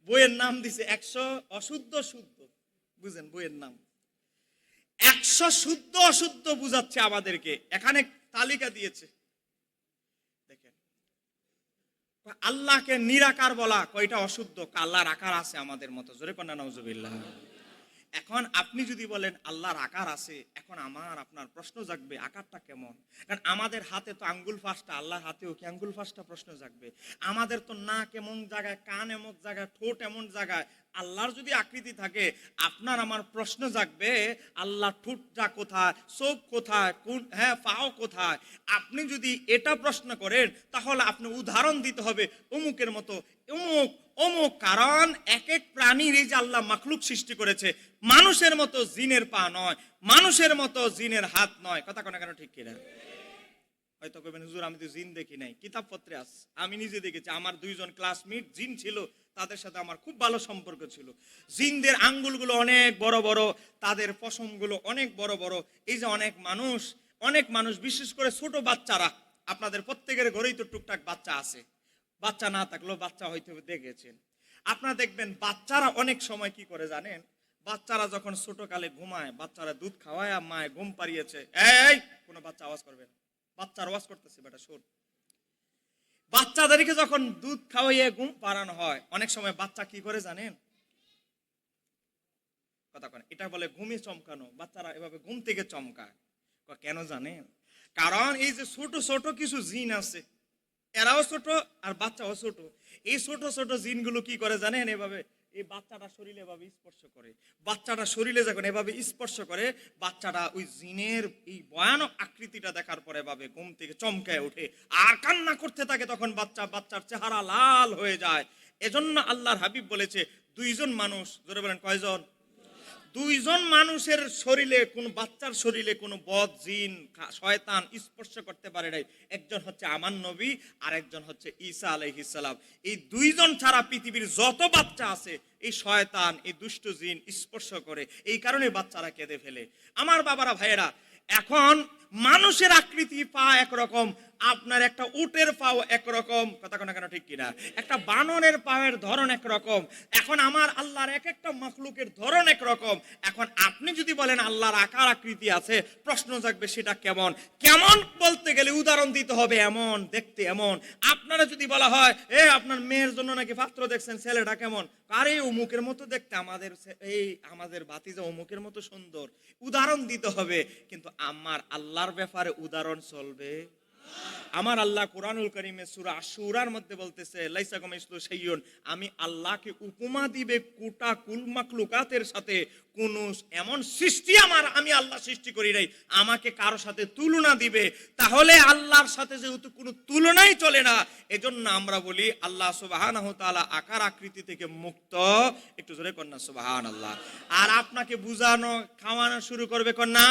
বইয়ের নাম দিছে 100 অশুদ্ধ শুদ্ধ। বুঝেন বইয়ের নাম 100 শুদ্ধ অশুদ্ধ বুঝাচ্ছে আমাদেরকে। এখানে তালিকা দিয়েছে দেখেন, আল্লাহকে নিরাকার বলা কয়টা অশুদ্ধ, আল্লাহর আকার আছে আমাদের মতো, জোরে কন্যা নাউজুবিল্লাহ। এখন আপনি যদি বলেন আল্লাহর আকার আছে, এখন আমার আপনার প্রশ্ন জাগবে আকারটা কেমন। কারণ আমাদের হাতে তো আঙ্গুল ফাঁসটা, আল্লাহর হাতেও কি আঙ্গুল ফাঁসটা, প্রশ্ন জাগবে। আমাদের তো নাক এমন জায়গায়, কান এমন জায়গায়, ঠোঁট এমন জায়গায়, আল্লাহর যদি আকৃতি থাকে, আপনার আমার প্রশ্ন জাগবে আল্লাহ ঠোঁটটা কোথায়, চোখ কোথায়, কোন পাও কোথায়। আপনি যদি এটা প্রশ্ন করেন তাহলে আপনি উদাহরণ দিতে হবে অমুকের মতো, অমুক অমুক। কারণ এক এক প্রাণীর এই যে আল্লাহ মাখলুক সৃষ্টি করেছে, মানুষের মতো জিনের পা নয়, মানুষের মতো জিনের হাত নয়। কথা কোনা কেন ঠিক কিনা? হয়তো কইবেন হুজুর আমি তো জিন দেখি নাই, কিতাবপত্রে আছে, আমি নিজে দেখেছি। আমার 2 জন ক্লাসমেট জিন ছিল, তাদের সাথে আমার খুব ভালো সম্পর্ক ছিল। জিনদের আঙ্গুলগুলো অনেক বড় বড়, তাদের পশমগুলো অনেক বড় বড়। এই যে অনেক মানুষ বিশেষ করে ছোট বাচ্চারা, আপনাদের প্রত্যেকের ঘরেই তো টুকটাক বাচ্চা আছে, বাচ্চা না থাকলেও বাচ্চা হয়তো দেখেছেন। আপনারা দেখবেন বাচ্চারা অনেক সময় কি করে জানেন, বাচ্চারা যখন ছোটকালে ঘুমায়, বাচ্চারা দুধ খাওয়ায় মায় ঘুম পাড়িয়েছে, এই কোনো বাচ্চা আওয়াজ করবে না, বাচ্চার আওয়াজ করতেছে বেটা শোন। বাচ্চাদেরকে যখন দুধ খাওয়াইয়ে ঘুম পাড়ানো হয়, অনেক সময় বাচ্চা কি করে জানেন, কথা কেন, এটা বলে ঘুমে চমকানো। বাচ্চারা এভাবে ঘুম থেকে চমকায়, কেন জানেন? কারণ এই যে ছোট ছোট কিছু জিন আছে, এরাও ছোট আর বাচ্চাও ছোট। এই ছোট ছোট জিনগুলো কি করে জানেন, এভাবে এই বাচ্চাটা শরীরে এভাবে স্পর্শ করে। বাচ্চাটা শরীরে যখন এভাবে স্পর্শ করে, বাচ্চাটা ওই জিনের এই ভয়ানক আকৃতিটা দেখার পরে এভাবে ঘুম থেকে চমকায় ওঠে আর কান্না করতে থাকে। তখন বাচ্চার চেহারা লাল হয়ে যায়। এজন্য আল্লাহর হাবিব বলেছে 2 জন মানুষ, জোরে বলেন কয়জন? 2 জন মানুষের শরীরে, কোন বাচ্চার শরীরে কোন বদ জিন শয়তান স্পর্শ করতে পারে নাই। একজন হচ্ছে আমার নবী, আর একজন হচ্ছে ঈসা আলাইহিস সালাম। এই 2 জন ছাড়া পৃথিবীর যত বাচ্চা আছে এই শয়তান, এই দুষ্ট জিন স্পর্শ করে, এই কারণে বাচ্চারা কেঁদে ফেলে। আমার বাবারা ভাইয়েরা, এখন মানুষের আকৃতি পা একরকম, আপনার একটা উটের পাও একরকম, কথা কোনা কেন ঠিক কিনা, একটা বানরের পায়ের ধরন একরকম। এখন আমার আল্লাহর এক একটা মাখলুকের ধরন একরকম। এখন আপনি যদি বলেন আল্লাহর আকার আকৃতি আছে, প্রশ্ন জাগবে সেটা কেমন। কেমন বলতে গেলে উদাহরণ দিতে হবে, এমন দেখতে এমন। আপনারা যদি বলা হয় আপনার মেয়ের জন্য নাকি পাত্র দেখছেন, ছেলেটা কেমন, আরে অমুকের মতো দেখতে, আমাদের ভাতিজা অমুকের মতো সুন্দর, উদাহরণ দিতে হবে। কিন্তু আমার আল্লাহর ব্যাপারে উদাহরণ চলবে? আমার আল্লাহ কোরআনুল কারীমে সূরা আশ-শুরার মধ্যে বলতেছে, লাইসা কামিসলু শাইউন, আমি আল্লাহকে উপমা দিবে কোটা কুল মাখলুকাতের সাথে। কোন এমন সৃষ্টি আমি আল্লাহ সৃষ্টি করি নাই, আমাকে কারো সাথে তুলনা দিবে, তাহলে আল্লাহর সাথে যেহেতু কোনো তুলনাই চলে না, এজন্য আমরা বলি আল্লাহ সুবহানাহু ওয়া তাআলা আকার আকৃতি থেকে মুক্ত। একটু জোরে কন্যা সুবহানাল্লাহ। আর আপনাকে বুঝানো খাওয়ানো শুরু করবে কন্যা,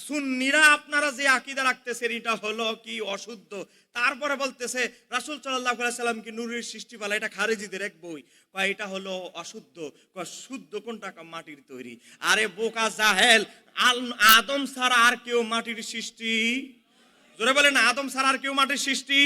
সুন্নিরা আপনারা যে আকীদা রাখতেছেন এটা হলো কি অশুদ্ধ। তারপরে বলতেছে রাসূল সাল্লাল্লাহু আলাইহি সাল্লাম কি নূরের সৃষ্টি, বলে এটা খারেজিদের এক বই, কয় এটা হলো অশুদ্ধ। কয় শুদ্ধ কোনটা? মাটির তৈরি। আরে বোকা জাহেল, আদম ছাড়া আর কেউ মাটির সৃষ্টি? জোরে বলেন, আদম ছাড়া আর কেউ মাটির সৃষ্টি?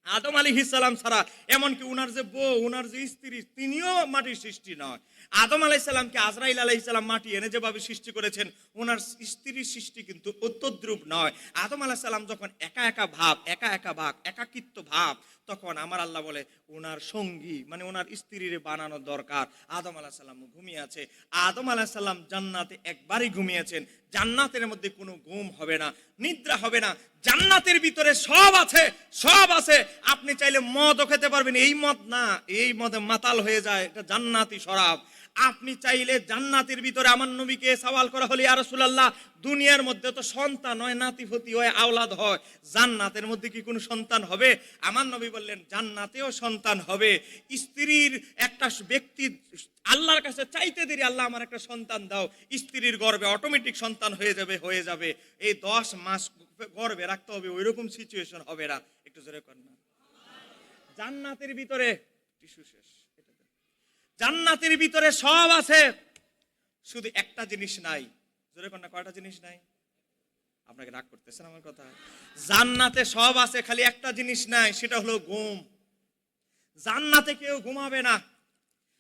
আদম আলাইহিস সালাম ছাড়া, এমনকি উনার যে বউ, উনার যে স্ত্রী, তিনিও মাটির সৃষ্টি নয়। আদম আলাইহিস সালামকে আজরাইল আলাইহিস সালাম মাটি এনে যেভাবে সৃষ্টি করেছেন, ওনার স্ত্রীর সৃষ্টি কিন্তু অত্যদ্রুপ নয়। আদম আলাইহিস সালাম যখন একা একা ভাব, একাকিত্ব ভাব, তখন আমার আল্লাহ বলে ওনার সঙ্গী মানে ওনার স্ত্রীর বানানো দরকার। আদম আলাইহিস সালাম ঘুমিয়ে আছে। আদম আলাইহিস সালাম জান্নাতে একবারই ঘুমিয়েছেন। জান্নাতের মধ্যে কোনো ঘুম হবে না, নিদ্রা হবে না। জান্নাতের ভিতরে সব আছে, সব আছে। আপনি চাইলে মদও খেতে পারবেন, এই মদ না, এই মদে মাতাল হয়ে যায়, এটা জান্নাতি শরাব। আপনি চাইলে জান্নাতের ভিতরে, আমার নবীকে সওয়াল করা হলো, ইয়া রাসূলুল্লাহ দুনিয়ার মধ্যে তো সন্তান হয়, নাতিফতি হয়, আওলাদ হয়, জান্নাতের মধ্যে কি কোনো সন্তান হবে? আমার নবী বললেন জান্নাতেও সন্তান হবে। স্ত্রীর একটা ব্যক্তি আল্লাহর কাছে চাইতে দেরি, আল্লাহ আমার একটা সন্তান দাও, স্ত্রীর গর্ভে অটোমেটিক সন্তান হয়ে যাবে। এই 10 মাস গর্ভে রাখতে হবে, ওইরকম সিচুয়েশন হবে না। একটু জোরে কর না। জান্নাতের ভিতরে টিস্যু শেষ, জান্নাতের ভিতরে সব আছে, শুধু একটা জিনিস নাই। জোরে কর না, কয়টা জিনিস নাই? আপনাকে রাগ করতেছেন আমার কথা? জান্নাতে সব আছে, খালি একটা জিনিস নাই, সেটা হলো ঘুম। জান্নাতে কেউ ঘুমাবে না।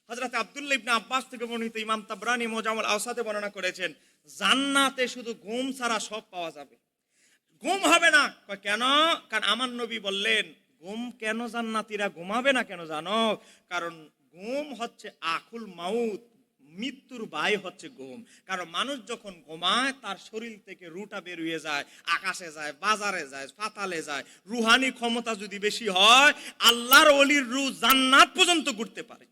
হযরত আব্দুল্লাহ ইবনে আব্বাস থেকে বর্ণিত, ইমাম তাবরানী মুজামুল আওসাতে বর্ণনা করেছেন, জান্নাতে শুধু ঘুম ছাড়া সব পাওয়া যাবে, ঘুম হবে না। কেন? কারণ আমার নবী বললেন, ঘুম কেন জান্নাতীরা ঘুমাবে না কেন জানো? কারণ ঘুম হচ্ছে আকুল মাউত, মৃত্যুর ভয় হচ্ছে ঘুম। কারণ মানুষ যখন ঘুমায় তার শরীর থেকে রুটা বের হয়ে যায়, আকাশে যায়, বাজারে যায়, পাতালে যায়। রুহানি ক্ষমতা যদি বেশি হয়, আল্লাহর ওলির রূহ জান্নাত পর্যন্ত ঘুরতে পারে।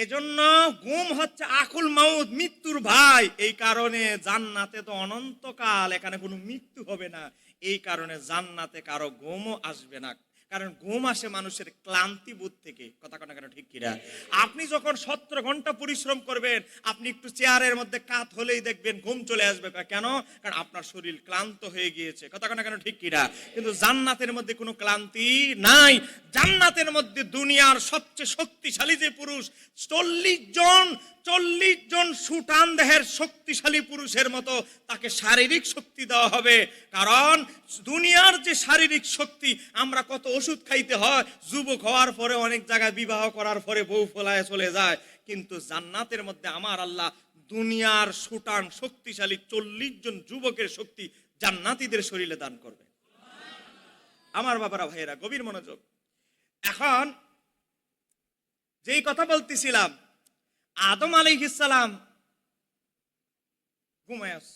এজন্য ঘুম হচ্ছে আকুল মাউত, মৃত্যুর ভাই। এই কারণে জান্নাতে তো অনন্তকাল, এখানে কোনো মৃত্যু হবে না। এই কারণে জান্নাতে কারো ঘুমও আসবে না। কারণ ঘুম আসে মানুষের ক্লান্তি বোধ থেকে। কথা কথা কেন ঠিক কিনা? আপনি যখন 17 ঘন্টা পরিশ্রম করবেন, আপনি একটু চেয়ারের মধ্যে কাত হলেই দেখবেন ঘুম চলে আসবে। কেন? কারণ আপনার শরীর ক্লান্ত হয়ে গিয়েছে। কথা কথা কেন ঠিক কিনা? কিন্তু জান্নাতের মধ্যে কোনো ক্লান্তি নাই। জান্নাতের মধ্যে দুনিয়ার সবচেয়ে শক্তিশালী যে পুরুষ, 40 জন সুটান দেহের শক্তিশালী পুরুষের মতো তাকে শারীরিক শক্তি দেওয়া হবে। কারণ দুনিয়ার যে শারীরিক শক্তি, আমরা কত ওষুধ খাইতে হয়, যুবক হওয়ার পরে অনেক জায়গায় বিবাহ করার পরে বউ ফলায় চলে যায়। কিন্তু জান্নাতের মধ্যে আমার আল্লাহ দুনিয়ার সুটান শক্তিশালী 40 জন যুবকের শক্তি জান্নাতীদের শরীরে দান করবে। আমার বাবারা, ভাইয়েরা, গভীর মনোযোগ। এখন যেই কথা বলতেছিলাম, আদম আলাইহিস সালাম ঘুমায়াস,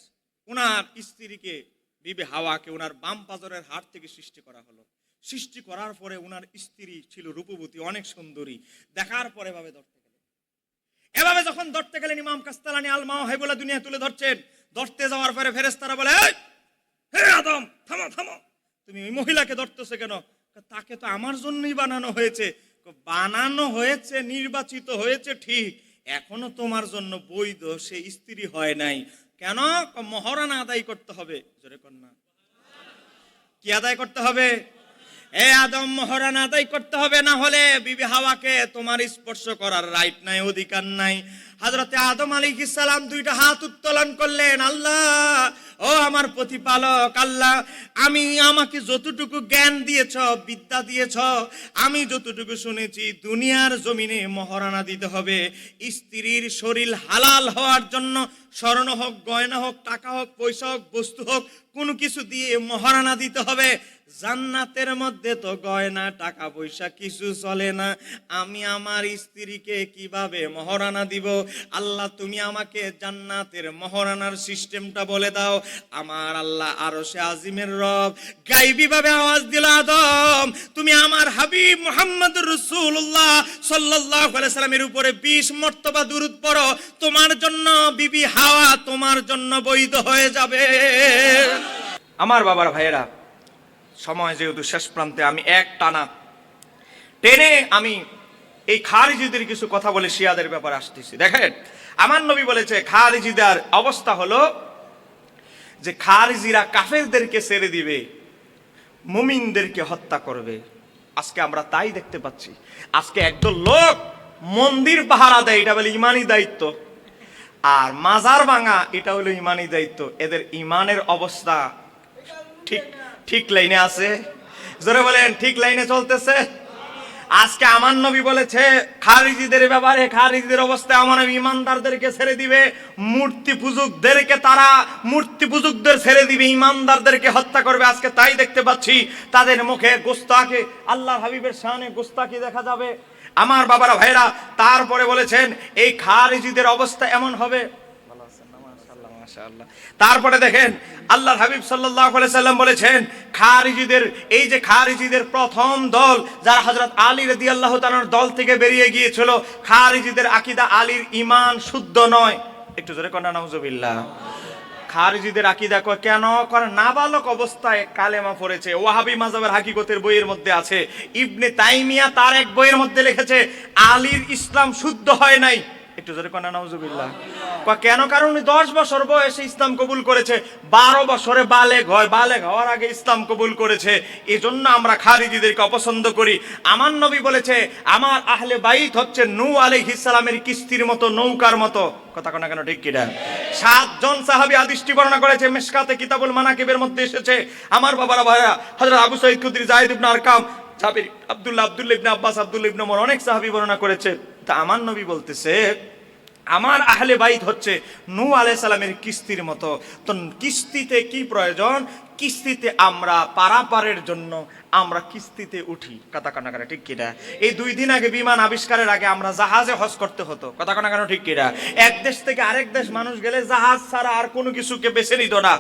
ওনার স্ত্রীকে, বিবি হাওয়াকে ওনার বাম পাজরের হাড় থেকে সৃষ্টি করা হলো। সৃষ্টি করার পরে ওনার স্ত্রী ছিল রূপবতী, অনেক সুন্দরী। দেখার পরে এভাবে ধরতে গেলেন। এভাবে যখন ধরতে গেলেন, ইমাম কাস্তালানি আল মাওহিবুল্লাহ দুনিয়া তুলে ধরছেন। ধরতে যাওয়ার পরে ফেরেশতারা বলে, হে আদম, থামো থামো, তুমি ওই মহিলাকে ধরতেছো কেন? তাকে তো আমার জন্যই বানানো হয়েছে। বানানো হয়েছে, নির্বাচিত হয়েছে ঠিক, এখনো তোমার জন্য বৈধ সে স্ত্রী হয় নাই। কেন? মহরানা আদায় করতে হবে। জোরে কন্যা, কি আদায় করতে হবে? এ আদম, মহরানা আদায় করতে হবে, না হলে বিবি হাওয়াকে তোমার স্পর্শ করার রাইট নাই, অধিকার নাই। হযরতে আদম আলাইহিস সালাম 2টা হাত উত্তোলন করলেন। আল্লাহ, ও আমার প্রতিপালক আল্লাহ, আমাকে যতটুকু জ্ঞান দিয়েছ, বিদ্যা দিয়েছ, আমি যতটুকু শুনেছি, দুনিয়ার জমিনে মহরানা দিতে হবে। স্ত্রীর শরীর হালাল হওয়ার জন্য স্বর্ণ হোক, গয়না হোক, টাকা হোক, পয়সা হোক, বস্তু হোক, কোনো কিছু দিয়ে মহরানা দিতে হবে। জান্নাতের মধ্যে তো গয়না, টাকা, পয়সা কিছু চলে না। আমি আমার স্ত্রীকে কিভাবে মহরানা দিব? আল্লাহ, তুমি আমাকে জান্নাতের মহরানার সিস্টেমটা বলে দাও। আমার আল্লাহ আরশে আজিমের রব গায়বী ভাবে আওয়াজ দিল, আদম, তুমি আমার হাবিব মুহাম্মদুর রাসূলুল্লাহ সাল্লাল্লাহু আলাইহি সাল্লামের উপরে 20 মর্তবা দুরূদ পড়ো, তোমার জন্য বিবি হাওয়া তোমার জন্য বৈধ হয়ে যাবে। আমার বাবার ভাইয়েরা, সময় যেহেতু শেষ প্রান্তে, আমি এক টানা টেনে আমি এই খারিজিদের কিছু কথা বলে শিয়াদের ব্যাপারে আসতেছি। দেখেন, আমার নবী বলেছে খারিজিদের অবস্থা হলো যে খারিজিরা কাফেরদেরকে ছেড়ে দিবে, মুমিনদেরকে হত্যা করবে। আজকে আমরা তাই দেখতে পাচ্ছি। আজকে একদল লোক মন্দির পাহারা দেয়, এটা বলে ইমানি দায়িত্ব, আর মাজার ভাঙা এটা হলো ইমানি দায়িত্ব। এদের ইমানের অবস্থা ঠিক লাইনে আছে? জোরে বলেন, ঠিক লাইনে চলতেছে? আজকে আমার নবী বলেছে খারিজিদের ব্যাপারে, খারিজিদের অবস্থায় আমার নবী ইমানদারদেরকে ছেড়ে দিবে, মূর্তি পূজকদের ছেড়ে দিবে, ইমানদারদেরকে হত্যা করবে। আজকে তাই দেখতে পাচ্ছি, তাদের মুখে গোস্তাখি, আল্লাহর হাবিবের শানে গোস্তাখি দেখা যাবে। আমার বাবারা, ভাইরা, তারপরে বলেছেন এই খারিজিদের অবস্থা এমন হবে। তারপরে দেখেন, আল্লাহর হাবিব সাল্লাল্লাহু আলাইহি সাল্লাম বলেছেন খারিজিদের প্রথম দল যারা হযরত আলী রাদিয়াল্লাহু তাআলার দল থেকে বেরিয়ে গিয়েছিল, খারিজিদের আকীদা, আলীর ঈমান শুদ্ধ নয়। একটু জোরে কন্না নাউজুবিল্লাহ। খারিজিদের আকীদা কেন করে? নাবালক অবস্থায় কালেমা পড়েছে। ওয়াহাবি মাযহাবের হাকিকতের বইয়ের মধ্যে আছে। ইবনে তাইমিয়া তার এক বইয়ের মধ্যে লিখেছে আলীর ইসলাম শুদ্ধ হয় নাই। একটু জোরে কন্না নাউজুবিল্লাহ। কেন? কারণ উনি 10 বছর বয়সে ইসলাম কবুল করেছে, 12 বছরে বালেগ হওয়ার আগে ইসলাম কবুল করেছে। এজন্য আমরা খারিজিদেরকে অপছন্দ করি। আমার নবী বলেছে আমার আহলে বাইত হচ্ছে নূহ আলাইহিস সালামের কিস্তির মতো, নৌকার মতো। কথা কোনা কেন ঠিক কিনা? 7 জন সাহাবী হাদিসটি বর্ণনা করেছে, মিশকাতে কিতাবুল মানাকিবের মধ্যে এসেছে। আমার বাবারা, ভাইরা, হযরত আবু সাঈদ খুদরি, যায়েদ ইবনে আরকাম, জাবির আব্দুল্লাহ ইবনে আব্বাস আব্দুল্লাহ ইবনে ওমর অনেক সাহাবী বর্ণনা করেছে। তা আমার নবী বলতেছে আমার আহলে বাইত হচ্ছে নূহ আলাইহিস সালামের কিস্তির মতো। তো কিস্তিতে কি প্রয়োজন? কিস্তিতে আমরা পারাপারের জন্য আমরা কিস্তিতে উঠি। কথা কানা কানা ঠিক কিনা? এই 2 দিন আগে বিমান আবিষ্কারের আগে আমরা জাহাজে হজ করতে হতো। কথা কানা কানা ঠিক কিনা? এক দেশ থেকে আরেক দেশ মানুষ গেলে জাহাজ ছাড়া আর কোনো কিছুকে বেছে নিত না।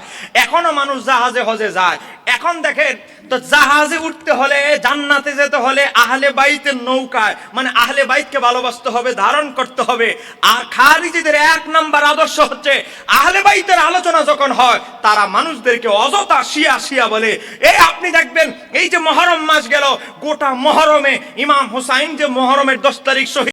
এখনো মানুষ জাহাজে হজে যায়। এখন দেখেন তো জাহাজে উঠতে হলে, জান্নাতে যেতে হলে আহলে বাইতের নৌকায়, মানে আহলে বাইতকে ভালোবাসতে হবে, ধারণ করতে হবে। আর খারিজিদের 1 নাম্বার আদর্শ হচ্ছে আহলে বাইতের আলোচনা যখন হয় তারা মানুষদেরকে অযথা শিয়া শিয়া বলে। এই আপনি দেখবেন এই যে মুহররম মাস গেল, গোটা মুহররমে ইমাম হুসাইন যে মুহররমের 10 তারিখ শহীদ